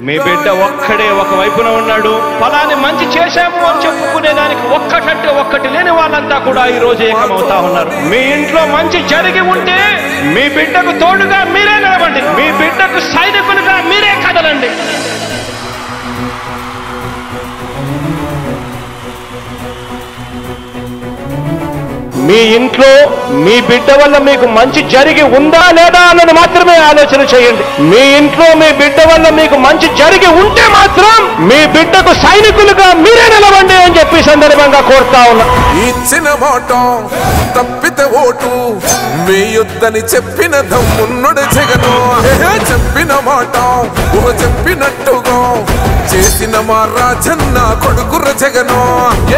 మీ బిడ్డ ఒక్కడే ఒక వైపున ఉన్నాడు. ఫలాన్ని మంచి చేశాము అని చెప్పుకునే దానికి ఒక్కటంటే ఒక్కటి లేని వాళ్ళంతా కూడా ఈ రోజు ఏకమవుతా ఉన్నారు. మీ ఇంట్లో మంచి జరిగి ఉంటే మీ బిడ్డకు తోడుగా మీరే నిలబండి, మీ బిడ్డకు సైనికులుగా మీరే కదలండి. మీ ఇంట్లో మీ బిడ్డ వల్ల మీకు మంచి జరిగి ఉందా లేదా అన్నది మాత్రమే ఆలోచన చేయండి. మీ ఇంట్లో మీ బిడ్డ వల్ల మీకు మంచి జరిగి ఉంటే మాత్రం మీ బిడ్డకు సైనికులుగా మీరే నిలవండి అని చెప్పి సందర్భంగా కోరుతా ఉన్నా. ఇచ్చిన మాట తప్పితే ఓటు వేయొద్దని చెప్పిన దమ్మున్నడు జగను. చెప్పిన మాట చెప్పినట్టుగా చేసిన మా రాజన్న కొడుకుర జగను.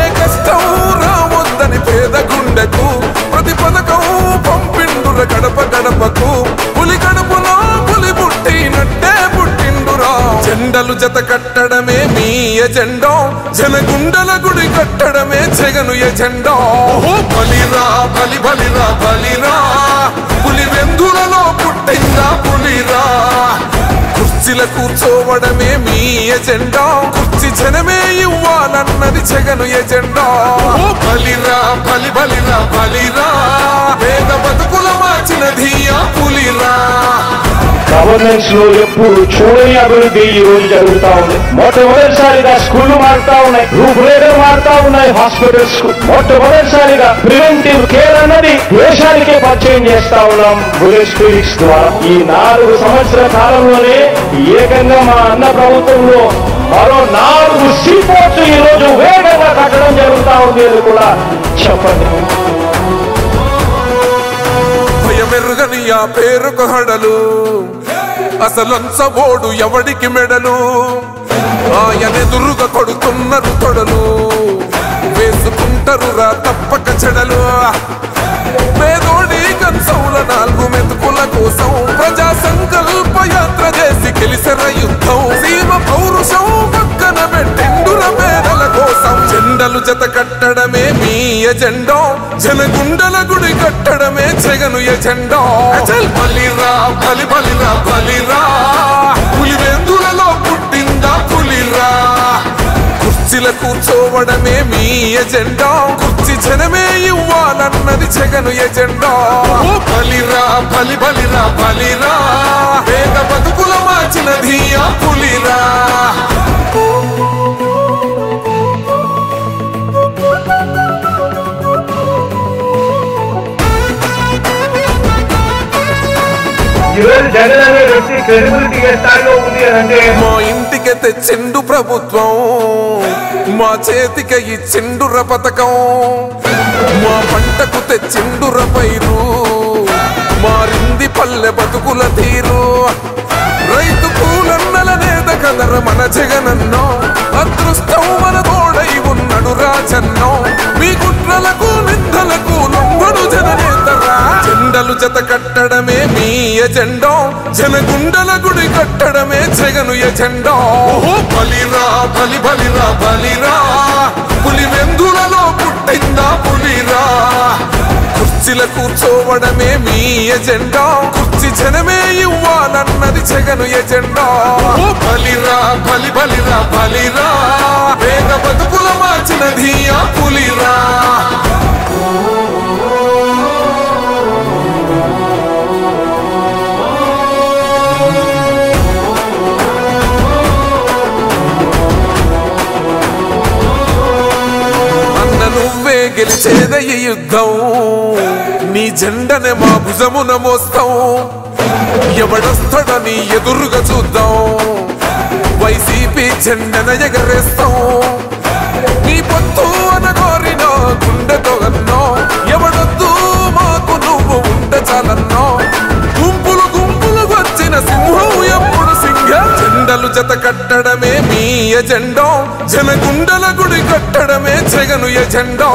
ఏ కష్టం రావద్దని పేద గుండెకు ప్రతి పథకం పంపిండుర గడప గడపకు. పులి గడపలో పులి పుట్టినట్టే పుట్టిండురా. జెండలు జత కట్టడమే మీ ఎజెండా, జనగుండల గుడి కట్టడమే జగను ఎజెండా. బలిరా బలి బలిరా బలిరా, పులి వెందులలో పుట్టిందా పులిరా. కుర్చీల కూర్చోవడమే మీ ఎజెండా, కుర్చీ జనమే ఇవ్వాలన్నది జగను ఎజెండా. బలిరా బలి బలిరా బలిరా, పేద బతుకుల మార్చినది ఆ పులిరా. గవర్నెన్స్ లో ఎప్పుడు చూడని అభివృద్ధి ఈ రోజు జరుగుతా ఉంది. మొట్టమొదటిసారిగా స్కూళ్లు మారుతా ఉన్నాయి, రూపురేఖలు మారుతా ఉన్నాయి. హాస్పిటల్స్ కు మొట్టమొదటిసారిగా ప్రివెంటివ్ కేర్ అన్నది దేశానికే పరిచయం చేస్తా ఉన్నాం బుల్లెట్ క్లినిక్స్ ద్వారా. ఈ 4 సంవత్సరాల కాలంలోనే ఏకంగా మా అన్న ప్రభుత్వంలో మరో 4 సీపోర్ట్స్ ఈ రోజు వేగంగా కట్టడం జరుగుతా ఉంది అని కూడా చెప్పండి. భయమెరుగని ఆ పేరుకు హడలు, అసలంచబోడు ఎవడికి మెడలు. ఆయనెదురుగా కొడుతున్నారు తొడలు, వేసుకుంటారు రా తప్పక చెడలు. పేదోడి కంచంల 4 మెతుకుల కోసం ప్రజా సంకల్ప యాత్ర చేసి గెలిసెర యుద్ధం. సీమ పౌరుషం పక్కన పెట్టిండుర పేదల కోసం. జెండలు జత కట్టడమే మీ ఎజెండా, జనగుండల గుడి కట్టడమే జగను ఎజెండా. బలిరా బలి బలిరా బలిరా, పులి వెందులలో పుట్టిందా పులిరా. కుర్చీల కూర్చోవడమే మీ ఎజెండా, కుర్చీ జనమే ఇవ్వాలన్నది జగను ఎజెండా. బలిరా బలి బలిరా బలిరా, పేద బతుకుల మార్చినది ఆ పులిరా. జగన్ అనే వ్యక్తి క్రెడిబిలిటీ ఏ స్థాయిలో ఉంది అంటే మా ఇంటికి తెచ్చిండు ప్రభుత్వం, మా చేతికి ఇచ్చిండుర పథకం. మా పంటకు తెచ్చిండుర పైరు, మారింది పల్లె బతుకుల తీరు. రైతు కూలన్నల నేత కదర మన జగనన్నో, అదృష్టం మన తోడై ఉన్నడు రాజన్నో. మీ కుట్రలకు నిందలకు లొంగడు జననేతరా. జెండలు జత కట్టడమే మీ ఎజెండా, జనగుండల గుడి కట్టడమే జగను ఎజెండా. బలిరా బలి బలిరా బలిరా, పులి వెందులలో పుట్టిందా పులిరా. కుర్చీల కూర్చోవడమే మీ ఎజెండా, కుర్చీ జనమే ఇవ్వాలన్నది జగను ఎజెండా. బలిరా బలి బలిరా బలిరా, పేద బతుకుల మార్చినది ఆ పులిరా. నువ్వే గెలిచేద ఈ యుద్ధం, నీ జెండనే మా భుజమున మోస్తాం. ఎవడొస్తాడని ఎదురుగా చూద్దాం, వైసీపీ జెండన ఎగరేస్తాం. నీ పొత్తు అనగోరిన గుండెతో అన్నో, ఎవడొద్దు మాకు నువ్వు ఉంటే చాలన్నో. గుంపులు గుంపులు వచ్చిన సింహం ఎప్పుడు సింగ. జెండలు జత కట్టడమే మీ ఎజెండా, జనగుండల గుడి కట్టడమే జగను ఎజెండా.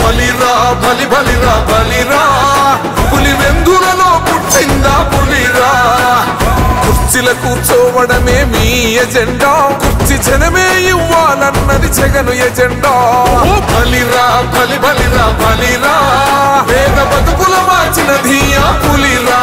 బలిరా బలి బలిరా బలిరా, పులి వెందులలో పుట్టిందా పులిరా. కుర్చీల కూర్చోవడమే మీ ఎజెండా, కుర్చీ జనమే ఇవ్వాలన్నది జగను ఎజెండా. బలిరా బలి బలిరా బలిరా, పేద బతుకుల మార్చినది ఆ పులిరా.